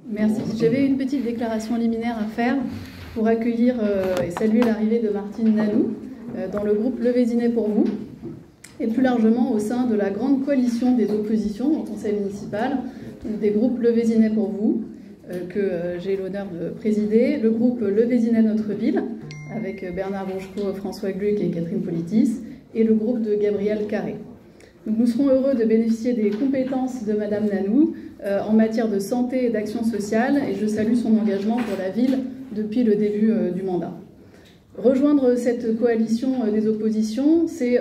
Merci. J'avais une petite déclaration liminaire à faire pour accueillir et saluer l'arrivée de Martine Nanou dans le groupe Le Vésinet pour vous, et plus largement au sein de la grande coalition des oppositions au conseil municipal, des groupes Le Vésinet pour vous, que j'ai l'honneur de présider, le groupe Le Vésinet Notre Ville, avec Bernard Bourgeot, François Gluck et Catherine Politis, et le groupe de Gabriel Carré. Donc nous serons heureux de bénéficier des compétences de Madame Nanou en matière de santé et d'action sociale, et je salue son engagement pour la ville depuis le début du mandat. Rejoindre cette coalition des oppositions, c'est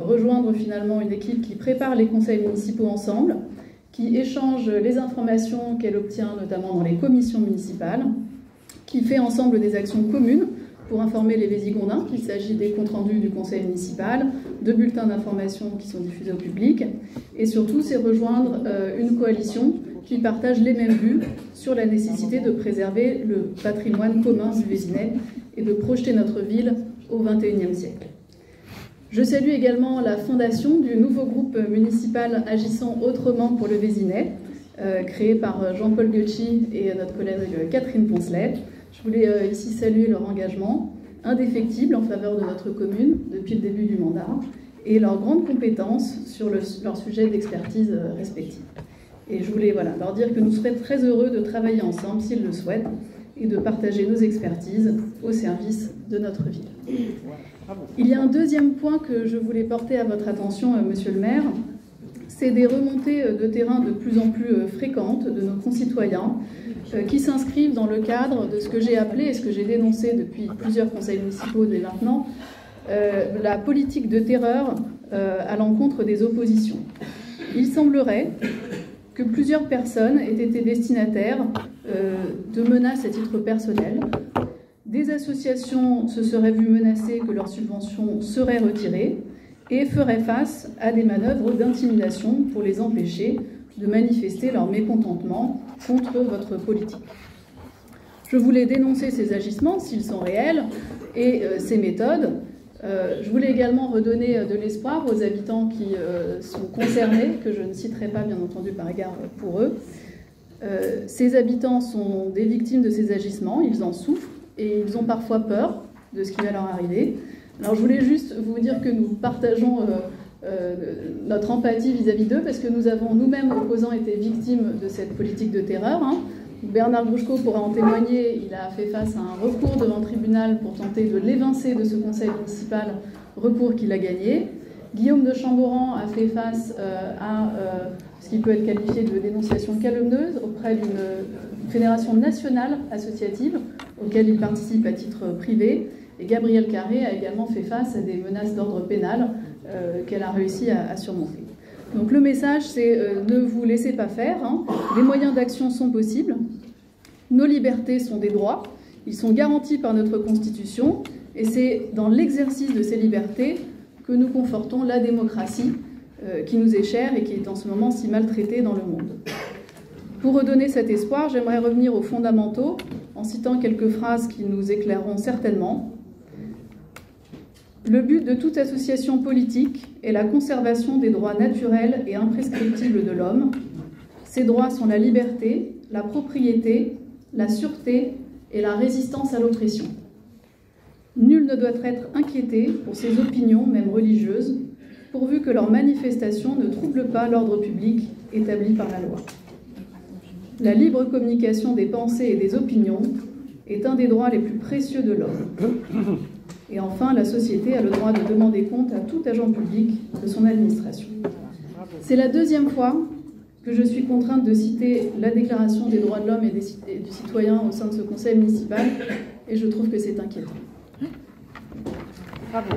rejoindre finalement une équipe qui prépare les conseils municipaux ensemble, qui échange les informations qu'elle obtient notamment dans les commissions municipales, qui fait ensemble des actions communes pour informer les Vésigondins qu'il s'agit des comptes rendus du conseil municipal, de bulletins d'information qui sont diffusés au public, et surtout c'est rejoindre une coalition qui partage les mêmes vues sur la nécessité de préserver le patrimoine commun du Vésinet et de projeter notre ville au XXIe siècle. Je salue également la fondation du nouveau groupe municipal Agissons autrement pour le Vésinet, créé par Jean-Paul Gucci et notre collègue Catherine Poncelet. Je voulais ici saluer leur engagement indéfectible en faveur de notre commune depuis le début du mandat et leurs grandes compétences sur leur sujet d'expertise respective. Et je voulais leur dire que nous serions très heureux de travailler ensemble, s'ils le souhaitent, et de partager nos expertises au service de notre ville. Il y a un deuxième point que je voulais porter à votre attention, Monsieur le maire, c'est des remontées de terrain de plus en plus fréquentes de nos concitoyens qui s'inscrivent dans le cadre de ce que j'ai appelé et ce que j'ai dénoncé depuis plusieurs conseils municipaux dès maintenant, la politique de terreur à l'encontre des oppositions. Il semblerait que plusieurs personnes aient été destinataires de menaces à titre personnel. Des associations se seraient vues menacées que leurs subventions seraient retirées et feraient face à des manœuvres d'intimidation pour les empêcher de manifester leur mécontentement contre votre politique. Je voulais dénoncer ces agissements, s'ils sont réels, et ces méthodes. Je voulais également redonner de l'espoir aux habitants qui sont concernés, que je ne citerai pas bien entendu par égard pour eux. Ces habitants sont des victimes de ces agissements, ils en souffrent et ils ont parfois peur de ce qui va leur arriver. Alors je voulais juste vous dire que nous partageons notre empathie vis-à-vis d'eux parce que nous avons nous-mêmes opposants été victimes de cette politique de terreur. Bernard Bourgeot pourra en témoigner, il a fait face à un recours devant le tribunal pour tenter de l'évincer de ce conseil municipal, recours qu'il a gagné. Guillaume de Chamboran a fait face à ce qui peut être qualifié de dénonciation calomnieuse auprès d'une fédération nationale associative auquel il participe à titre privé. Et Gabriel Carré a également fait face à des menaces d'ordre pénal qu'elle a réussi à surmonter. Donc le message, c'est ne vous laissez pas faire. Les moyens d'action sont possibles. Nos libertés sont des droits. Ils sont garantis par notre Constitution. Et c'est dans l'exercice de ces libertés que nous confortons la démocratie qui nous est chère et qui est en ce moment si maltraitée dans le monde. Pour redonner cet espoir, j'aimerais revenir aux fondamentaux en citant quelques phrases qui nous éclaireront certainement. Le but de toute association politique est la conservation des droits naturels et imprescriptibles de l'homme. Ces droits sont la liberté, la propriété, la sûreté et la résistance à l'oppression. Nul ne doit être inquiété pour ses opinions, même religieuses, pourvu que leurs manifestations ne troublent pas l'ordre public établi par la loi. La libre communication des pensées et des opinions est un des droits les plus précieux de l'homme. Et enfin, la société a le droit de demander compte à tout agent public de son administration. C'est la deuxième fois que je suis contrainte de citer la Déclaration des droits de l'homme et du citoyen au sein de ce conseil municipal, et je trouve que c'est inquiétant. Bravo.